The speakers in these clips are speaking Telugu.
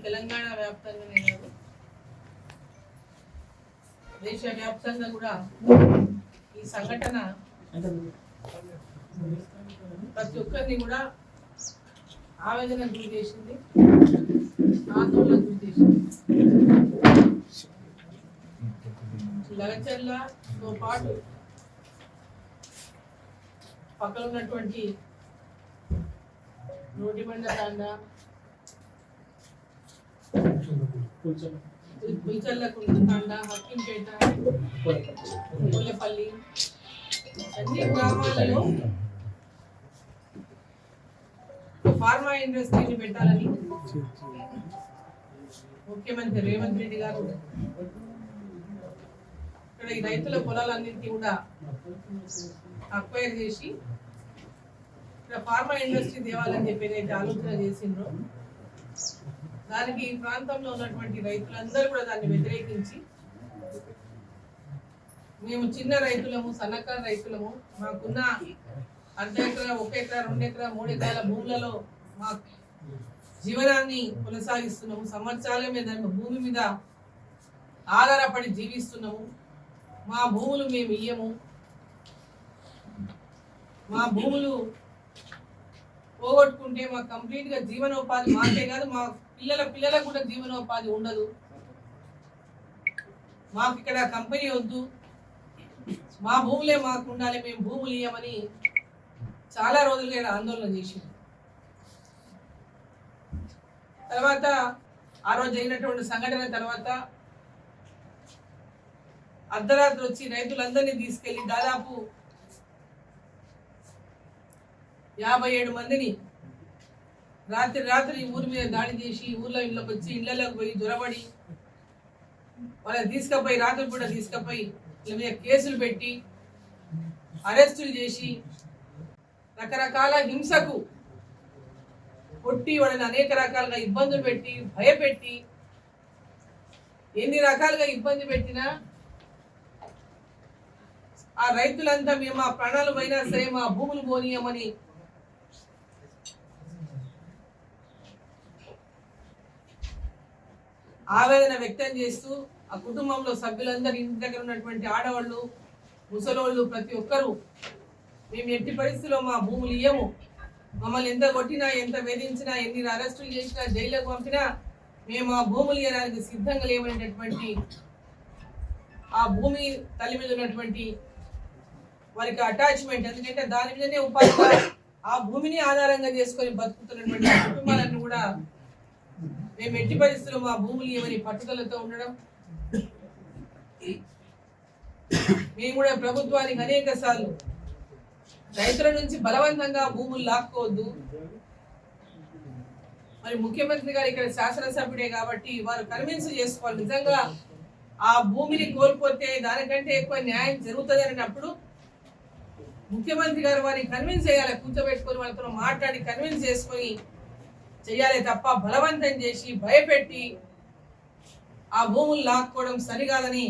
తెలంగాణ వ్యాప్తంగానే కాదు దేశవ్యాప్తంగా కూడా ఈ సంఘటన ప్రతి ఒక్కరిని కూడా ఆవేదన గురి చేసింది, ఆందోళన గురి చేసింది. లగచర్లతో పాటు పక్కన ఉన్నటువంటి రోడ్డిబండ తాండా, పుల్చర్లకు తాండా, హక్కింపేట, ముల్లపల్లి అన్ని గ్రామాలలో ఫార్మా ఇండస్ట్రీని పెట్టాలని ముఖ్యమంత్రి రేవంత్ రెడ్డి గారు ఇక్కడ ఈ రైతుల పొలాలన్నింటినీ కూడా అక్వైర్ చేసి ఇక్కడ ఫార్మా ఇండస్ట్రీ తేవాలని చెప్పి అయితే ఆలోచన చేసిండ్రో దానికి ఈ ప్రాంతంలో ఉన్నటువంటి రైతులందరూ కూడా దాన్ని వ్యతిరేకించి మేము చిన్న రైతులము, సన్నకారు రైతులము, మాకున్న అర్ధ ఎకరా, 1 ఎకరా, 2 ఎకరా, 3 ఎకరాల భూములలో మా జీవనాన్ని కొనసాగిస్తున్నాము. సంవత్సరాల మీద భూమి మీద ఆధారపడి జీవిస్తున్నాము. మా భూములు మేము ఇయ్యము. మా భూములు పోగొట్టుకుంటే మాకు కంప్లీట్గా జీవనోపాధి మాకే కాదు, మా పిల్లలకు కూడా జీవనోపాధి ఉండదు. మాకు ఇక్కడ కంపెనీ వద్దు, మా భూములే మాకు ఉండాలి, మేము భూములు ఇయ్యమని చాలా రోజులుగా ఆందోళన చేసింది. తర్వాత ఆ రోజు అయినటువంటి సంఘటన తర్వాత అర్ధరాత్రి వచ్చి రైతులందరినీ తీసుకెళ్లి దాదాపు 57 మందిని రాత్రి ఊరి మీద దాడి చేసి ఇళ్ళకి వచ్చి ఇళ్లలోకి పోయి దొరబడి వాళ్ళని తీసుకుపోయి రాత్రి కూడా తీసుకుపోయి వీళ్ళ మీద కేసులు పెట్టి అరెస్టులు చేసి రకరకాల హింసకు కొట్టి వాళ్ళని అనేక రకాలుగా ఇబ్బందులు పెట్టి భయపెట్టి ఎన్ని రకాలుగా ఇబ్బంది పెట్టినా ఆ రైతులంతా మేము మా ప్రాణాలు పోయినా సరే మా భూములు పోనీయమని ఆవేదన వ్యక్తం చేస్తూ ఆ కుటుంబంలో సభ్యులందరూ ఇంటి దగ్గర ఉన్నటువంటి ఆడవాళ్ళు, ముసలోళ్ళు ప్రతి ఒక్కరూ మేము ఎట్టి పరిస్థితుల్లో మా భూములు ఇయ్యము, మమ్మల్ని ఎంత కొట్టినా, ఎంత వేధించినా, ఎన్ని అరెస్టులు చేసినా, జైలుకు పంపినా మేము ఆ భూములు ఇవ్వడానికి సిద్ధంగా లేవనేటటువంటి ఆ భూమి తల్లి మీద ఉన్నటువంటి వారికి అటాచ్మెంట్, ఎందుకంటే దాని మీదనే ఉపాధిగా ఆ భూమిని ఆధారంగా చేసుకొని బతుకుతున్నటువంటి కుటుంబాలన్నీ కూడా మేము ఎట్టి పరిస్థితుల్లో మా భూములు ఇవ్వని పట్టుదలతో ఉండడం, మేము కూడా ప్రభుత్వానికి అనేక సార్లు రైతుల నుంచి బలవంతంగా భూములు లాక్కోవద్దు, మరి ముఖ్యమంత్రి గారు ఇక్కడ శాసనసభ్యుడే కాబట్టి వారు కన్విన్స్ చేసుకోవాలి, నిజంగా ఆ భూమిని కోల్పోతే దానికంటే ఎక్కువ న్యాయం జరుగుతుంది అన్నప్పుడు ముఖ్యమంత్రి గారు వారిని కన్విన్స్ చేయాలి, కూర్చోబెట్టుకొని వాళ్ళతో మాట్లాడి కన్విన్స్ చేసుకొని చేయాలి తప్ప బలవంతం చేసి భయపెట్టి ఆ భూములు లాక్కోవడం సరికాదని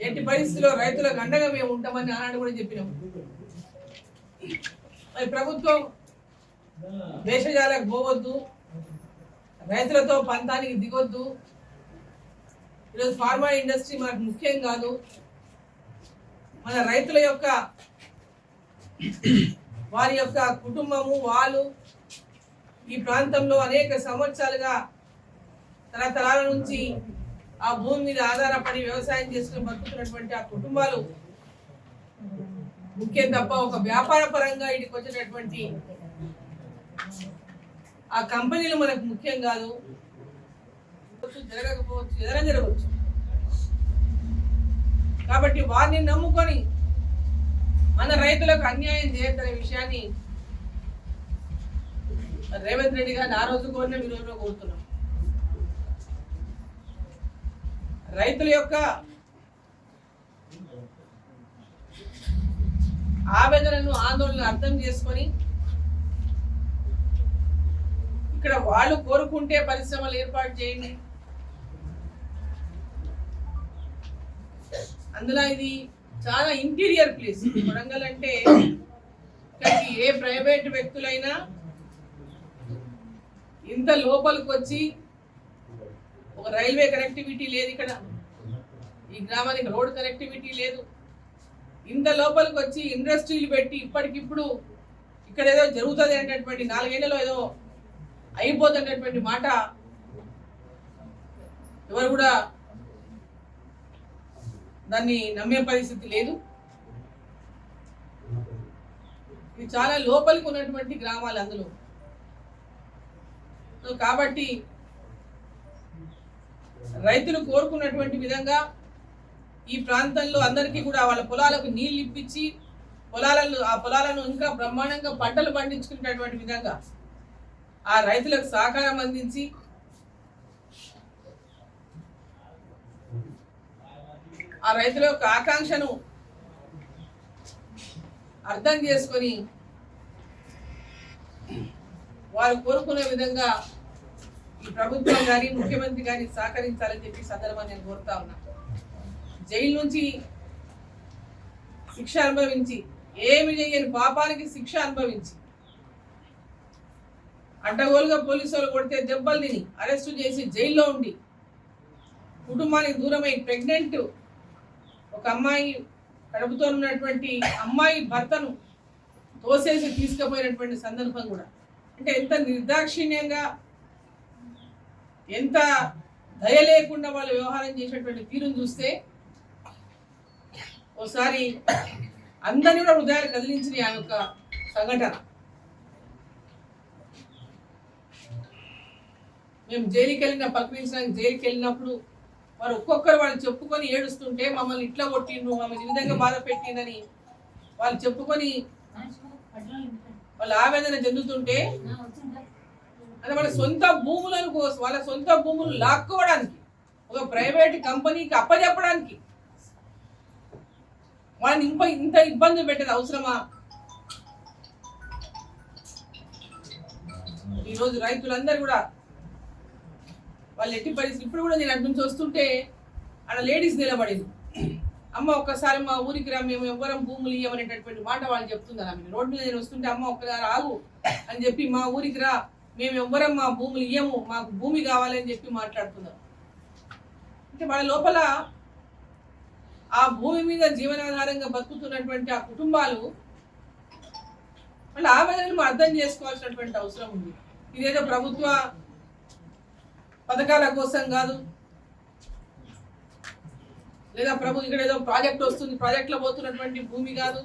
ఎట్టి పరిస్థితుల్లో రైతులకు అండగా మేము ఉంటామని ఆనాడు కూడా చెప్పినాం. మరి ప్రభుత్వం దేశజాలకు పోవద్దు, రైతులతో పంతానికి దిగొద్దు. ఈరోజు ఫార్మా ఇండస్ట్రీ మనకు ముఖ్యం కాదు, మన రైతుల యొక్క వారి యొక్క కుటుంబము, వాళ్ళు ఈ ప్రాంతంలో అనేక సంవత్సరాలుగా తరతరాల నుంచి ఆ భూమి మీద ఆధారపడి వ్యవసాయం చేసుకుని బతుకుతున్నటువంటి ఆ కుటుంబాలు ముఖ్యం తప్ప ఒక వ్యాపార పరంగా ఇక్కడికి వచ్చినటువంటి ఆ కంపెనీలు మనకు ముఖ్యం కాదు. జరగకపోవచ్చు, ఏదైనా జరగవచ్చు. కాబట్టి వారిని నమ్ముకొని మన రైతులకు అన్యాయం చేయద్దనే విషయాన్ని రేవంత్ రెడ్డి గారిని ఆ రోజు కోరిన ఈ రోజులో కోరుతున్నాం. రైతుల యొక్క ఆవేదనను, ఆందోళనను అర్థం చేసుకొని ఇక్కడ వాళ్ళు కోరుకుంటే పరిశ్రమలు ఏర్పాటు చేయండి. అందులో ఇది చాలా ఇంటీరియర్ ప్లేస్. వరంగల్ అంటే ఇక్కడికి ఏ ప్రైవేట్ వ్యక్తులైనా ఇంత లోపలికి వచ్చి ఒక రైల్వే కనెక్టివిటీ లేదు, ఇక్కడ ఈ గ్రామానికి రోడ్ కనెక్టివిటీ లేదు. ఇంత లోపలికి వచ్చి ఇండస్ట్రీలు పెట్టి ఇప్పటికిప్పుడు ఇక్కడ ఏదో జరుగుతుంది అనేటటువంటి 4 ఏళ్లలో ఏదో అయిపోతున్నటువంటి మాట ఎవరు కూడా దాన్ని నమ్మే పరిస్థితి లేదు. ఇది చాలా లోపలికి ఉన్నటువంటి గ్రామాలు అందులో. కాబట్టి రైతులు కోరుకున్నటువంటి విధంగా ఈ ప్రాంతంలో అందరికీ కూడా వాళ్ళ పొలాలకు నీళ్లు ఇప్పించి ఆ పొలాలను ఇంకా బ్రహ్మాండంగా పంటలు పండించుకునేటటువంటి విధంగా ఆ రైతులకు సహకారం అందించి ఆ రైతుల యొక్క ఆకాంక్షను అర్థం చేసుకొని వారు కోరుకునే విధంగా ఈ ప్రభుత్వం కానీ ముఖ్యమంత్రి కానీ సహకరించాలని చెప్పి సందర్భాన్ని నేను కోరుతా ఉన్నా. జైలు నుంచి శిక్ష అనుభవించి ఏమి చేయని పాపానికి శిక్ష అనుభవించి అడ్డగోలుగా పోలీసు వాళ్ళు కొడితే దెబ్బలు తిని అరెస్టు చేసి జైల్లో ఉండి కుటుంబానికి దూరమై ప్రెగ్నెంట్ ఒక అమ్మాయి కడుపుతో ఉన్నటువంటి అమ్మాయి భర్తను తోసేసి తీసుకుపోయినటువంటి సందర్భం కూడా. అంటే ఎంత నిర్దాక్షిణ్యంగా ఎంత దయ లేకుండా వాళ్ళు వ్యవహారం చేసేటువంటి తీరును చూస్తే ఒకసారి అందరినీ కూడా హృదయాలు కదిలించిన ఆ యొక్క సంఘటన. మేము జైలుకి వెళ్ళిన పక్కనించడానికి జైలుకి వెళ్ళినప్పుడు వారు ఒక్కొక్కరు వాళ్ళు చెప్పుకొని ఏడుస్తుంటే మమ్మల్ని ఇట్లా కొట్టిండ్రు, మమ్మల్ని ఈ విధంగా బాధ పెట్టిందని వాళ్ళు చెప్పుకొని వాళ్ళు ఆవేదన చెందుతుంటే అంటే వాళ్ళ సొంత భూములను కోసం వాళ్ళ సొంత భూములు లాక్కోవడానికి ఒక ప్రైవేట్ కంపెనీకి అప్పచెప్పడానికి వాళ్ళని ఇంత ఇబ్బంది పెట్టేది అవసరమా? ఈరోజు రైతులందరూ కూడా వాళ్ళు ఎట్టి పరిస్థితి ఇప్పుడు కూడా నేను అటు నుంచి వస్తుంటే ఆడ లేడీస్ నిలబడింది, అమ్మ ఒక్కసారి మా ఊరికి రా, మేము ఎవ్వరం భూములు ఇవ్వమనేటటువంటి మాట వాళ్ళు చెప్తున్నారు. ఆమె రోడ్డు మీద నేను వస్తుంటే అమ్మ ఒక్కసారి ఆగు అని చెప్పి మా ఊరికి రా, మేము ఎవ్వరం మా భూములు ఇయ్యము, మాకు భూమి కావాలని చెప్పి మాట్లాడుతున్నారు. అంటే వాళ్ళ లోపల ఆ భూమి మీద జీవనాధారంగా బతుకుతున్నటువంటి ఆ కుటుంబాలు వాళ్ళ ఆవేదనను అర్థం చేసుకోవాల్సినటువంటి అవసరం ఉంది. ఇదేదో ప్రభుత్వ పథకాల కోసం కాదు, లేదా ఇక్కడ ఏదో ప్రాజెక్ట్ వస్తుంది ప్రాజెక్ట్లో పోతున్నటువంటి భూమి కాదు.